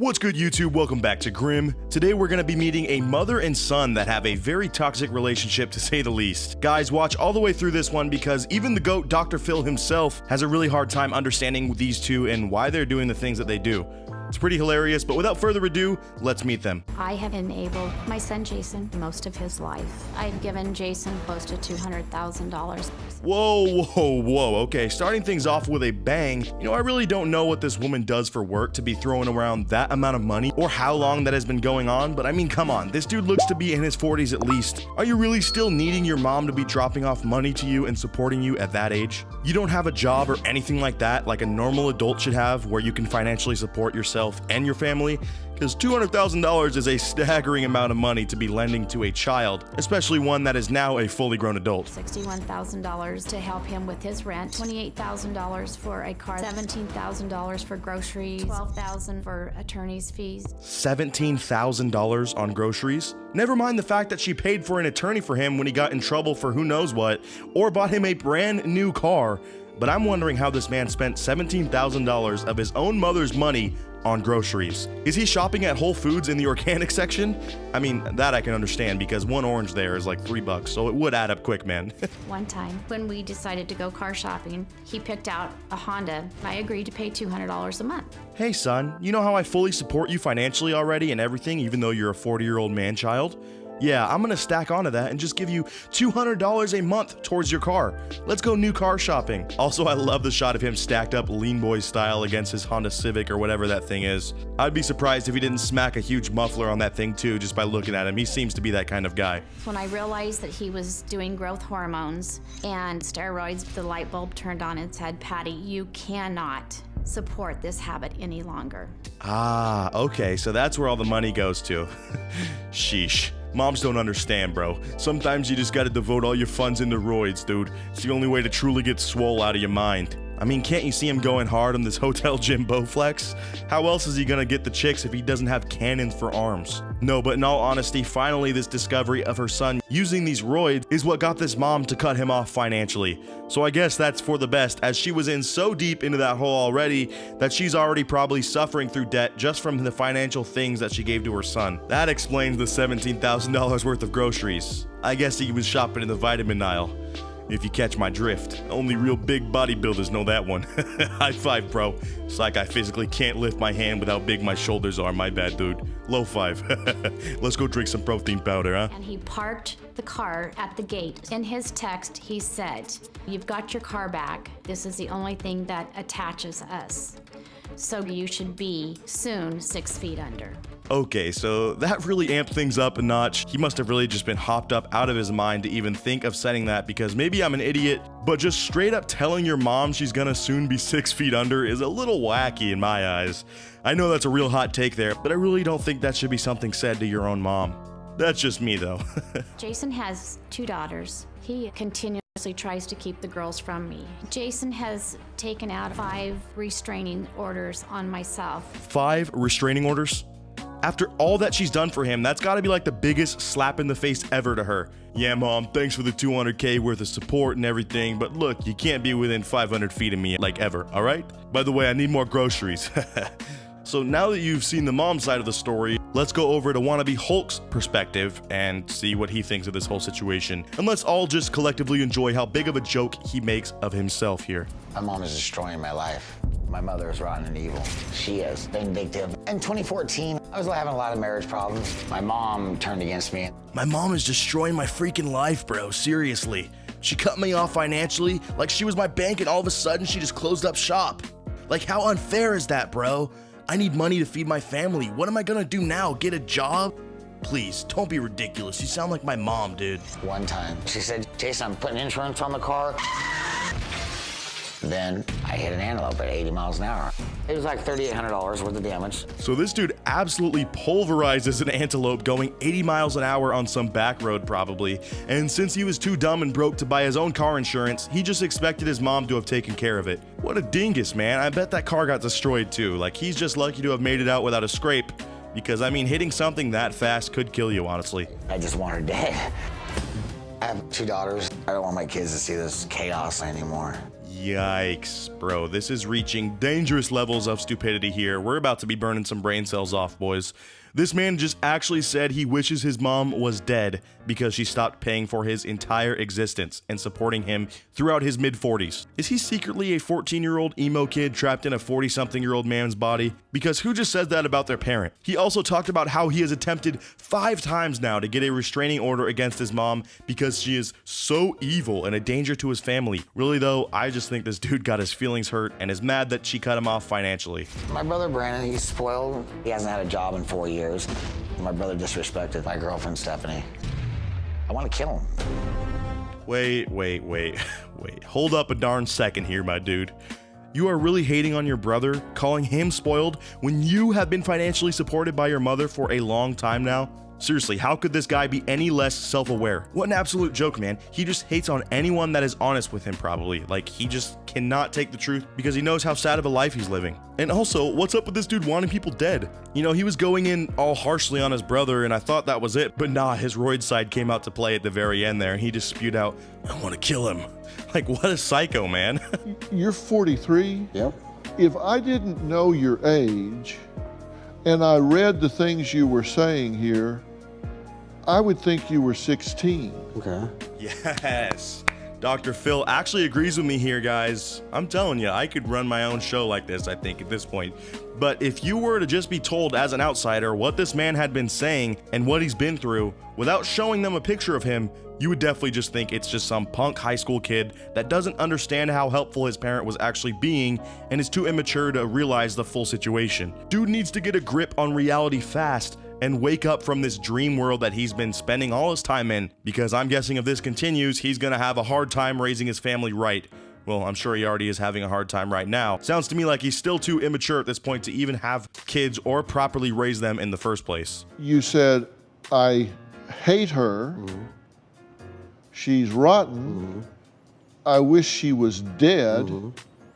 What's good, YouTube? Welcome back to Grim. Today we're going to be meeting a mother and son that have a very toxic relationship, to say the least. Guys, watch all the way through this one because even the GOAT, Dr. Phil himself, has a really hard time understanding these two and why they're doing the things that they do. It's pretty hilarious, but without further ado, let's meet them. I have enabled my son Jason most of his life. I've given Jason close to $200,000. Whoa. Okay, starting things off with a bang. You know, I really don't know what this woman does for work to be throwing around that amount of money or how long that has been going on, but I mean, come on, this dude looks to be in his 40s at least. Are you really still needing your mom to be dropping off money to you and supporting you at that age? You don't have a job or anything like that, like a normal adult should have, where you can financially support yourself and your family? Because $200,000 is a staggering amount of money to be lending to a child, especially one that is now a fully grown adult. $61,000 to help him with his rent, $28,000 for a car, $17,000 for groceries, $12,000 for attorney's fees. $17,000 on groceries? Never mind the fact that she paid for an attorney for him when he got in trouble for who knows what, or bought him a brand new car. But I'm wondering how this man spent $17,000 of his own mother's money on groceries. Is he shopping at Whole Foods in the organic section? I mean, that I can understand because one orange there is like $3, so it would add up quick, man. One time, when we decided to go car shopping, he picked out a Honda. I agreed to pay $200 a month. Hey son, you know how I fully support you financially already and everything, even though you're a 40-year-old man-child? Yeah, I'm gonna stack onto that and just give you $200 a month towards your car. Let's go new car shopping. Also, I love the shot of him stacked up Lean Boy style against his Honda Civic or whatever that thing is. I'd be surprised if he didn't smack a huge muffler on that thing too, just by looking at him. He seems to be that kind of guy. When I realized that he was doing growth hormones and steroids, the light bulb turned on and said, Patty, you cannot support this habit any longer. Ah, okay, so that's where all the money goes to. Sheesh. Moms don't understand, bro. Sometimes you just gotta devote all your funds into roids, dude. It's the only way to truly get swole out of your mind. I mean, can't you see him going hard on this hotel gym Bowflex? How else is he gonna get the chicks if he doesn't have cannons for arms? No, but in all honesty, finally this discovery of her son using these roids is what got this mom to cut him off financially. So I guess that's for the best, as she was in so deep into that hole already that she's already probably suffering through debt just from the financial things that she gave to her son. That explains the $17,000 worth of groceries. I guess he was shopping in the vitamin aisle. If you catch my drift. Only real big bodybuilders know that one. High five, bro. It's like I physically can't lift my hand with how big my shoulders are. My bad, dude. Low five. Let's go drink some protein powder, huh? And he parked the car at the gate. In his text, he said, you've got your car back. This is the only thing that attaches us. So you should be soon 6 feet under. Okay, so that really amped things up a notch. He must have really just been hopped up out of his mind to even think of setting that, because maybe I'm an idiot, but just straight up telling your mom she's gonna soon be 6 feet under is a little wacky in my eyes. I know that's a real hot take there, but I really don't think that should be something said to your own mom. That's just me though. Jason has 2 daughters. He continuously tries to keep the girls from me. Jason has taken out 5 restraining orders on myself. 5 restraining orders? After all that she's done for him, that's gotta be like the biggest slap in the face ever to her. Yeah, mom, thanks for the $200K worth of support and everything, but look, you can't be within 500 feet of me, like ever, alright? By the way, I need more groceries. So now that you've seen the mom side of the story, let's go over to wannabe Hulk's perspective and see what he thinks of this whole situation. And let's all just collectively enjoy how big of a joke he makes of himself here. My mom is destroying my life. My mother is rotten and evil. She is vindictive. In 2014, I was having a lot of marriage problems. My mom turned against me. My mom is destroying my freaking life, bro. Seriously. She cut me off financially like she was my bank, and all of a sudden she just closed up shop. Like, how unfair is that, bro? I need money to feed my family. What am I gonna do now? Get a job? Please, don't be ridiculous. You sound like my mom, dude. One time, she said, Jason, I'm putting insurance on the car. Then I hit an antelope at 80 miles an hour. It was like $3,800 worth of damage. So this dude absolutely pulverizes an antelope going 80 miles an hour on some back road probably. And since he was too dumb and broke to buy his own car insurance, he just expected his mom to have taken care of it. What a dingus, man. I bet that car got destroyed too. Like, he's just lucky to have made it out without a scrape. Because, I mean, hitting something that fast could kill you, honestly. I just want her dead. I have 2 daughters. I don't want my kids to see this chaos anymore. Yikes, bro. This is reaching dangerous levels of stupidity here. We're about to be burning some brain cells off, boys. This man just actually said he wishes his mom was dead because she stopped paying for his entire existence and supporting him throughout his mid-40s. Is he secretly a 14-year-old emo kid trapped in a 40-something-year-old man's body? Because who just says that about their parent? He also talked about how he has attempted 5 times now to get a restraining order against his mom because she is so evil and a danger to his family. Really though, I just think this dude got his feelings hurt and is mad that she cut him off financially. My brother Brandon, he's spoiled. He hasn't had a job in 4 years. My brother disrespected my girlfriend Stephanie. I want to kill him. Wait. Hold up a darn second here, my dude. You are really hating on your brother, calling him spoiled, when you have been financially supported by your mother for a long time now? Seriously, how could this guy be any less self-aware? What an absolute joke, man. He just hates on anyone that is honest with him, probably. Like, he just cannot take the truth because he knows how sad of a life he's living. And also, what's up with this dude wanting people dead? You know, he was going in all harshly on his brother, and I thought that was it. But nah, his roid side came out to play at the very end there, and he just spewed out, "I want to kill him." Like, what a psycho, man. You're 43? Yep. If I didn't know your age, and I read the things you were saying here, I would think you were 16. Okay. Yes. Dr. Phil actually agrees with me here, guys. I'm telling you, I could run my own show like this, I think, at this point. But if you were to just be told as an outsider what this man had been saying and what he's been through, without showing them a picture of him, you would definitely just think it's just some punk high school kid that doesn't understand how helpful his parent was actually being and is too immature to realize the full situation. Dude needs to get a grip on reality fast and wake up from this dream world that he's been spending all his time in, because I'm guessing if this continues, he's gonna have a hard time raising his family right. Well, I'm sure he already is having a hard time right now. Sounds to me like he's still too immature at this point to even have kids or properly raise them in the first place. You said, I hate her. She's rotten. I wish she was dead.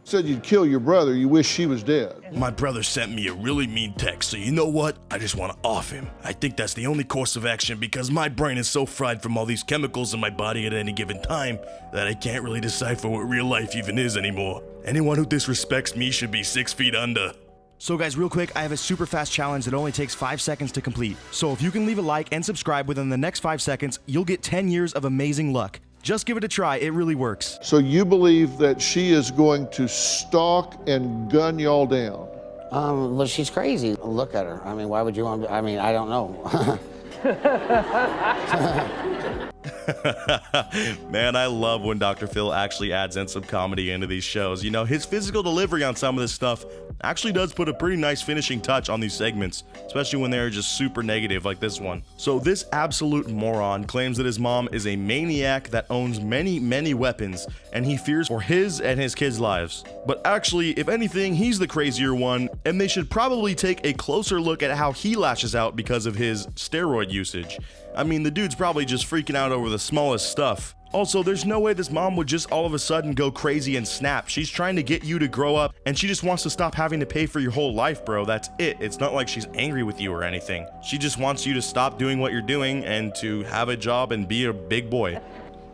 Said you'd kill your brother. You wish she was dead. My brother sent me a really mean text, so you know what? I just want to off him. I think that's the only course of action because my brain is so fried from all these chemicals in my body at any given time that I can't really decipher what real life even is anymore. Anyone who disrespects me should be 6 feet under. So guys, real quick, I have a super fast challenge that only takes 5 seconds to complete. So if you can leave a like and subscribe within the next 5 seconds, you'll get 10 years of amazing luck. Just give it a try, it really works. So you believe that she is going to stalk and gun y'all down? Well, she's crazy. Look at her. I mean, why would you want to, I mean, I don't know. Man, I love when Dr. Phil actually adds in some comedy into these shows. You know, his physical delivery on some of this stuff actually does put a pretty nice finishing touch on these segments, especially when they're just super negative like this one. So this absolute moron claims that his mom is a maniac that owns many weapons, and he fears for his and his kids' lives. But actually, if anything, he's the crazier one, and they should probably take a closer look at how he lashes out because of his steroid usage. I mean, the dude's probably just freaking out over the smallest stuff. Also, there's no way this mom would just all of a sudden go crazy and snap. She's trying to get you to grow up, and she just wants to stop having to pay for your whole life, bro. That's it. It's not like she's angry with you or anything. She just wants you to stop doing what you're doing and to have a job and be a big boy.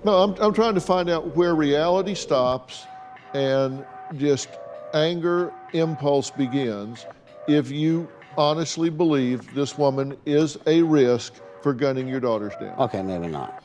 No, I'm trying to find out where reality stops and just anger impulse begins if you honestly believe this woman is a risk for gunning your daughters down. Okay, maybe not.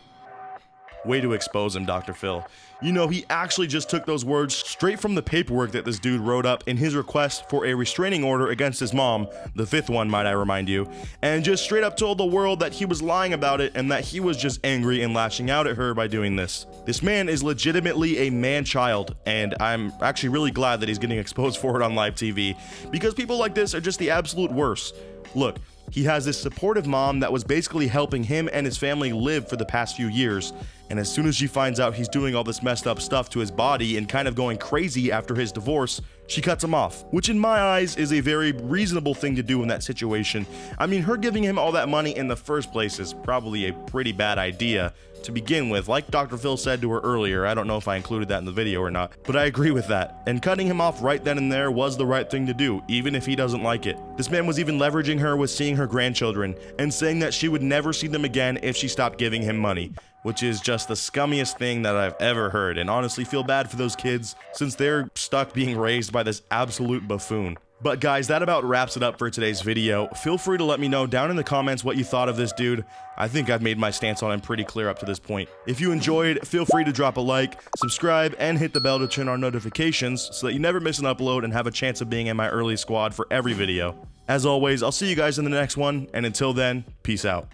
Way to expose him, Dr. Phil. You know, he actually just took those words straight from the paperwork that this dude wrote up in his request for a restraining order against his mom, the 5th one, might I remind you, and just straight up told the world that he was lying about it and that he was just angry and lashing out at her by doing this. This man is legitimately a man-child, and I'm actually really glad that he's getting exposed for it on live TV, because people like this are just the absolute worst. Look, he has this supportive mom that was basically helping him and his family live for the past few years, and as soon as she finds out he's doing all this messed up stuff to his body and kind of going crazy after his divorce, she cuts him off, which in my eyes is a very reasonable thing to do in that situation. I mean, her giving him all that money in the first place is probably a pretty bad idea, to begin with, like Dr. Phil said to her earlier. I don't know if I included that in the video or not, but I agree with that. And cutting him off right then and there was the right thing to do, even if he doesn't like it. This man was even leveraging her with seeing her grandchildren and saying that she would never see them again if she stopped giving him money, which is just the scummiest thing that I've ever heard, and honestly feel bad for those kids since they're stuck being raised by this absolute buffoon. But guys, that about wraps it up for today's video. Feel free to let me know down in the comments what you thought of this dude. I think I've made my stance on him pretty clear up to this point. If you enjoyed, feel free to drop a like, subscribe, and hit the bell to turn on notifications so that you never miss an upload and have a chance of being in my early squad for every video. As always, I'll see you guys in the next one, and until then, peace out.